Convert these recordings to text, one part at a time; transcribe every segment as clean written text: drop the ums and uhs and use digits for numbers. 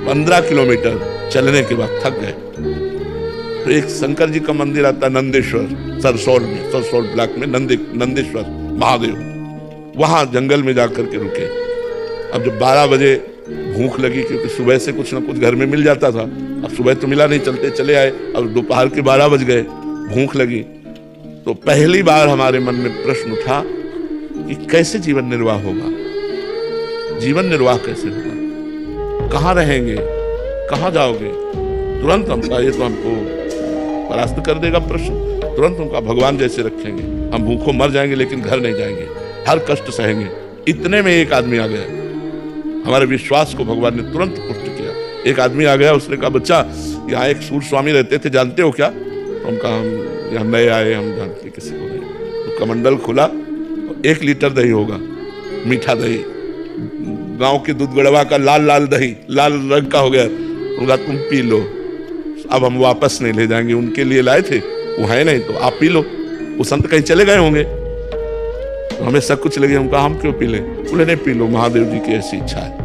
15 kilometre चलने के बाद थक गए तो एक शंकर जी का मंदिर आता है नंदेश्वर, सरसौल ब्लॉक में नंदेश्वर महादेव, वहां जंगल में जाकर के रुके। अब जब 12 बजे भूख लगी, क्योंकि सुबह से कुछ ना कुछ घर में मिल जाता था, अब सुबह तो मिला नहीं, चलते चले आए। अब दोपहर के 12 बज गए, भूख लगी, तो पहली बार हमारे मन में प्रश्न उठा कि कैसे जीवन निर्वाह होगा, जीवन निर्वाह कैसे होगा, कहाँ रहेंगे, कहाँ जाओगे। तुरंत हमका, ये तो हमको परास्त कर देगा प्रश्न, तुरंत हमका भगवान जैसे रखेंगे, हम भूखों मर जाएंगे लेकिन घर नहीं जाएंगे, हर कष्ट सहेंगे। इतने में एक आदमी आ गया, हमारे विश्वास को भगवान ने तुरंत पुष्ट किया। एक आदमी आ गया, उसने कहा बच्चा यहाँ एक सूर स्वामी रहते थे, जानते हो क्या? तो हम कहा हम यहाँ नए आए, हम जानते किसी को नहीं। तो कमंडल खुला, 1 लीटर दही होगा, मीठा दही, गांव के दूध गड़वा का लाल दही, लाल रंग का हो गया। उनका तुम पी लो, अब हम वापस नहीं ले जाएंगे, उनके लिए लाए थे, वो है नहीं, तो आप पी लो, वो संत कहीं चले गए होंगे। तो हमें सब कुछ लगे, हम कहा हम क्यों पी ले? बोले नहीं पी लो, महादेव जी की ऐसी इच्छा है।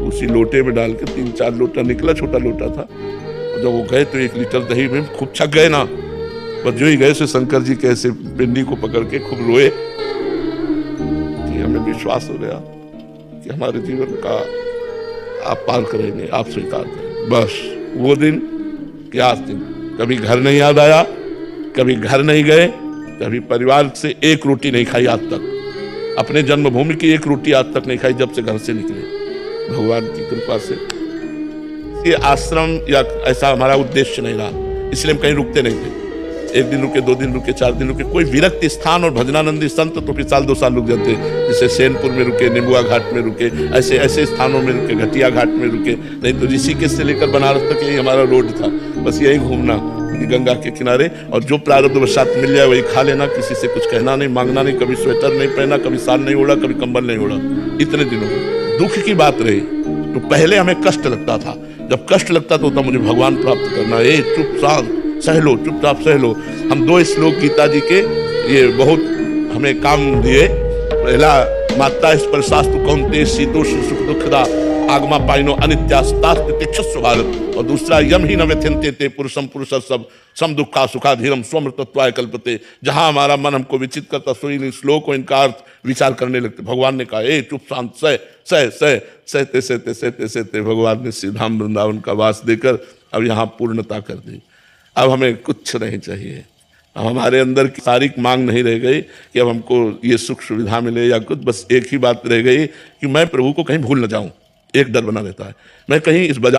उसी लोटे में डाल के 3-4 लोटा निकला, छोटा लोटा था। और जब वो गए तो 1 लीटर दही में खूब छक गए ना, पर जो ही गए सो शंकर जी के ऐसे पिंडी को पकड़ के खूब रोए कि हमें विश्वास हो गया कि हमारे जीवन का आप पार करेंगे, आप स्वीकार करें। बस वो दिन क्या दिन, कभी घर नहीं याद आया, कभी घर नहीं गए, कभी परिवार से 1 रोटी नहीं खाई आज तक, अपने जन्मभूमि की 1 रोटी आज तक नहीं खाई जब से घर से निकले, भगवान की कृपा से। ये आश्रम या ऐसा हमारा उद्देश्य नहीं रहा, इसलिए हम कहीं रुकते नहीं थे। 1 दिन रुके, 2 दिन रुके, 4 दिन रुके, कोई विरक्त स्थान और भजनानंदी संत तो फिर साल 2 साल रुक जाते, जैसे सेनपुर में रुके, निम्बुआ घाट में रुके, ऐसे ऐसे स्थानों में रुके, घटिया घाट में रुके। नहीं तो ऋषिकेश से लेकर बनारस तक यही हमारा रोड था, बस यही घूमना गंगा के किनारे, और जो प्रारब्ध वशात मिल जाए वही खा लेना, किसी से कुछ कहना नहीं, मांगना नहीं, कभी स्वेटर नहीं पहना, कभी शाल नहीं ओढ़ा, कभी कंबल नहीं ओढ़ा। इतने दिनों दुख की बात रही तो पहले हमें कष्ट लगता था, जब कष्ट लगता तो तब मुझे भगवान प्राप्त करना, ये चुप शांत सह लो, चुपचाप सह लो। हम 2 श्लोक गीता जी के ये बहुत हमें काम दिए। पहला माता स्पर्शास्तु कौन्तेय शीतोष्ण सुख दुखदा आगमा पाइनो अनित्यास्तास्तिक्षस्व भारत, और दूसरा यम ही न व्यथ्यन्ते ते पुरुषम पुरुषस्सव सम दुखा सुखाधीरम स्वमृतत्वाय कल्पते। जहां हमारा मन हमको विचित करता, सो इन श्लोक को, इनका अर्थ विचार करने लगते। भगवान ने कहा ए चुप शांत सह सह सह सहते सहते सहते सहते भगवान ने श्री धाम वृंदावन का वास देकर अब यहाँ पूर्णता कर दी। अब हमें कुछ नहीं चाहिए, अब हमारे अंदर की शारीरिक मांग नहीं रह गई कि अब हमको ये सुख सुविधा मिले या कुछ, बस एक ही बात रह गई कि मैं प्रभु को कहीं भूल न जाऊं। एक डर बना रहता है, मैं कहीं इस बाजार